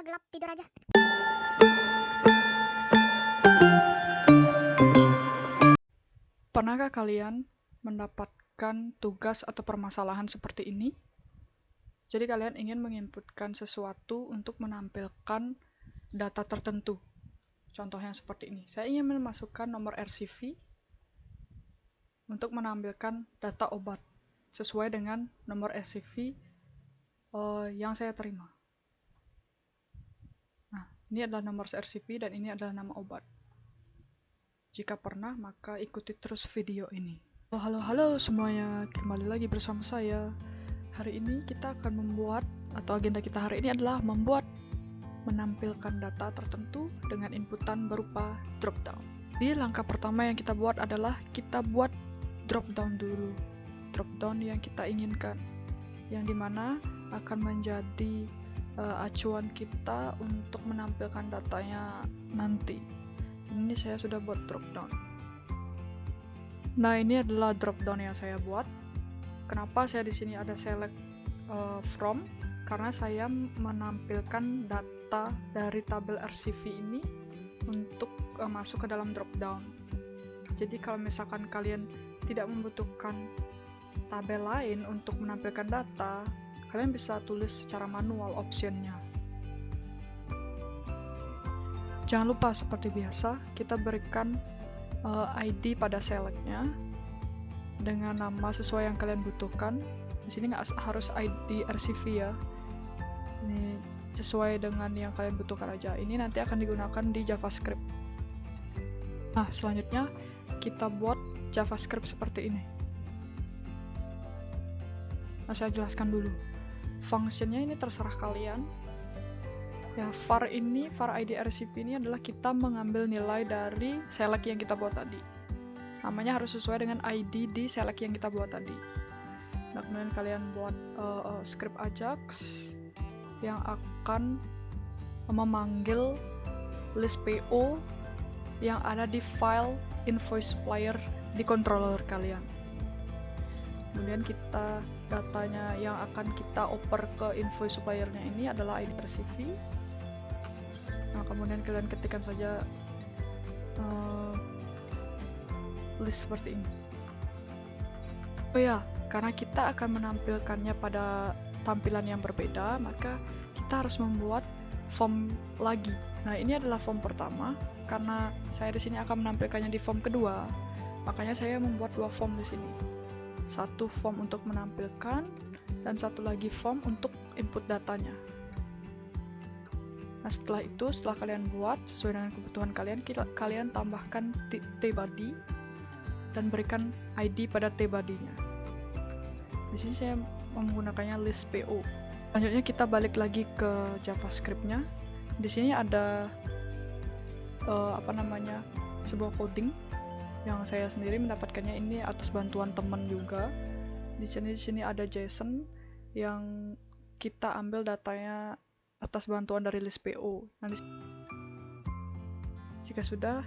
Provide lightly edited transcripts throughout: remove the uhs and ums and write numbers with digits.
gelap, tidur aja. Pernahkah kalian mendapatkan tugas atau permasalahan seperti ini? Jadi kalian ingin menginputkan sesuatu untuk menampilkan data tertentu. Contohnya seperti ini. Saya ingin memasukkan nomor RCV untuk menampilkan data obat sesuai dengan nomor RCV yang saya terima. Nah, ini adalah nomor RCV dan ini adalah nama obat. Jika pernah, maka ikuti terus video ini. Halo semuanya, kembali lagi bersama saya. Hari ini kita akan membuat, atau agenda kita hari ini adalah menampilkan data tertentu dengan inputan berupa drop-down. Di langkah pertama yang kita buat adalah kita buat drop-down dulu. Drop-down yang kita inginkan, yang dimana akan menjadi acuan kita untuk menampilkan datanya nanti. Ini saya sudah buat drop-down. Nah, ini adalah drop-down yang saya buat. Kenapa saya di sini ada select from? Karena saya menampilkan data dari tabel RCV ini untuk masuk ke dalam drop-down. Jadi kalau misalkan kalian tidak membutuhkan tabel lain untuk menampilkan data, kalian bisa tulis secara manual optionnya. Jangan lupa seperti biasa, kita berikan ID pada selectnya dengan nama sesuai yang kalian butuhkan. Di sini nggak harus ID RCV ya. Ini sesuai dengan yang kalian butuhkan aja. Ini nanti akan digunakan di JavaScript. Nah, selanjutnya kita buat JavaScript seperti ini. Nah, saya jelaskan dulu. Functionnya ini terserah kalian. Ya, var ID RCV ini adalah kita mengambil nilai dari select yang kita buat tadi. Namanya harus sesuai dengan ID di select yang kita buat tadi. Nah, kemudian kalian buat script Ajax yang akan memanggil list PO yang ada di file invoice supplier di controller kalian. Kemudian datanya yang akan kita oper ke invoice suppliernya ini adalah ID RCV. Nah, kemudian kalian ketikkan saja list seperti ini. Oh ya, karena kita akan menampilkannya pada tampilan yang berbeda, maka kita harus membuat form lagi. Nah, ini adalah form pertama. Karena saya di sini akan menampilkannya di form kedua, makanya saya membuat dua form di sini. Satu form untuk menampilkan dan satu lagi form untuk input datanya. Nah, setelah kalian buat sesuai dengan kebutuhan kalian tambahkan tbody dan berikan ID pada tbody-nya. Di sini saya menggunakannya list PO. Selanjutnya kita balik lagi ke JavaScript-nya. Di sini ada sebuah coding yang saya sendiri mendapatkannya ini atas bantuan teman juga. Di sini ada JSON yang kita ambil datanya atas bantuan dari list PO. Nah, jika sudah,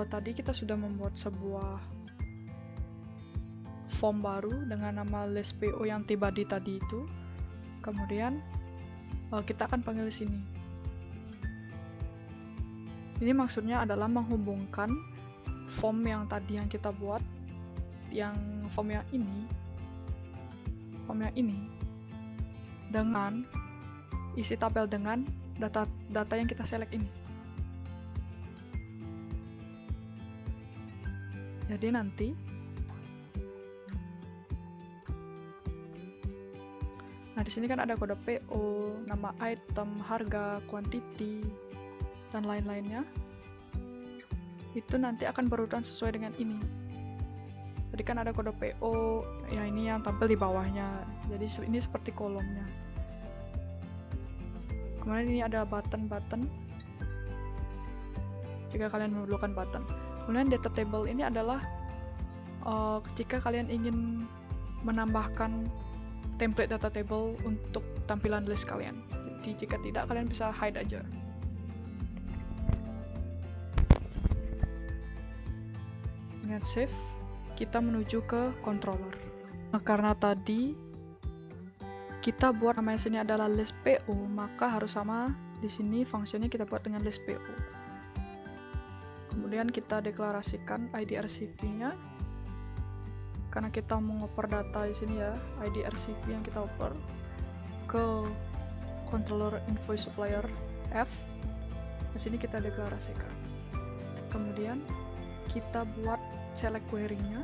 tadi kita sudah membuat sebuah form baru dengan nama list PO yang tbody tadi itu. Kemudian kita akan panggil di sini. Ini maksudnya adalah menghubungkan form yang tadi yang kita buat, form yang ini dengan isi tabel dengan data yang kita select ini. Jadi nanti di sini kan ada kode PO, nama item, harga, quantity, dan lain-lainnya. Itu nanti akan berurutan sesuai dengan ini. Tadi kan ada kode PO, ya ini yang tampil di bawahnya. Jadi ini seperti kolomnya. Kemudian ini ada button. Jika kalian memerlukan button. Kemudian data table ini adalah jika kalian ingin menambahkan template data table untuk tampilan list kalian. Jadi jika tidak, kalian bisa hide aja. Dengan save, kita menuju ke controller. Nah, karena tadi kita buat namanya sini adalah list PO, maka harus sama Di sini fungsinya kita buat dengan list PO. Kemudian kita deklarasikan ID RCP-nya. Karena kita mau ngoper data di sini ya, ID RCP yang kita oper ke controller invoice supplier F. Di sini kita deklarasikan. Kemudian kita buat select query-nya.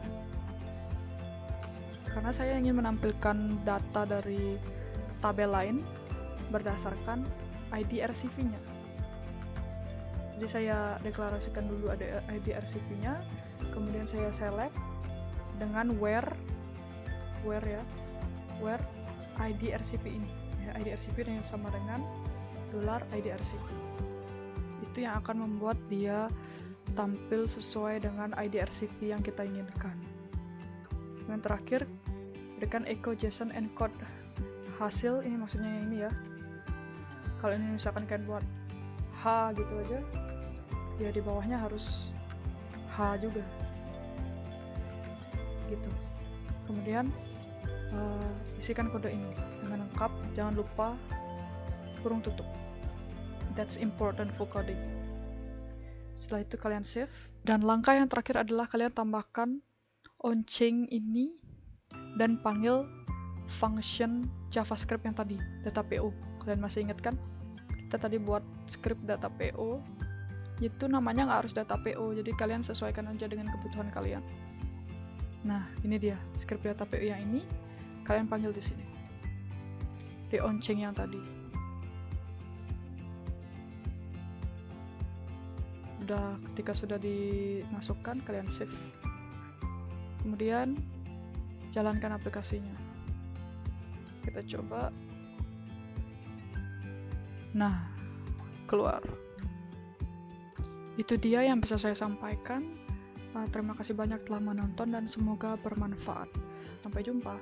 Karena saya ingin menampilkan data dari tabel lain berdasarkan ID RCP-nya. Jadi saya deklarasikan dulu ada ID RCP-nya, kemudian saya select dengan where ID RCP ini. Ya, ID RCP yang sama dengan $ID RCP. Itu yang akan membuat dia tampil sesuai dengan ID RCP yang kita inginkan. Dan terakhir, berikan echo JSON encode hasil, ini maksudnya yang ini ya. Kalau ini misalkan kalian buat H gitu aja, ya di bawahnya harus H juga gitu. Kemudian isikan kode ini dengan lengkap, jangan lupa kurung tutup. That's important for coding. Setelah itu kalian save, dan langkah yang terakhir adalah kalian tambahkan onChain ini dan panggil function JavaScript yang tadi, data PO. Kalian masih ingat kan? Kita tadi buat script data PO, itu namanya nggak harus data PO, jadi kalian sesuaikan aja dengan kebutuhan kalian. Nah, ini dia script data PO yang ini, kalian panggil di sini, di onChain yang tadi. Ketika sudah dimasukkan, kalian save. Kemudian jalankan aplikasinya. Kita coba. Nah, keluar. Itu dia yang bisa saya sampaikan. Terima kasih banyak telah menonton dan semoga bermanfaat. Sampai jumpa.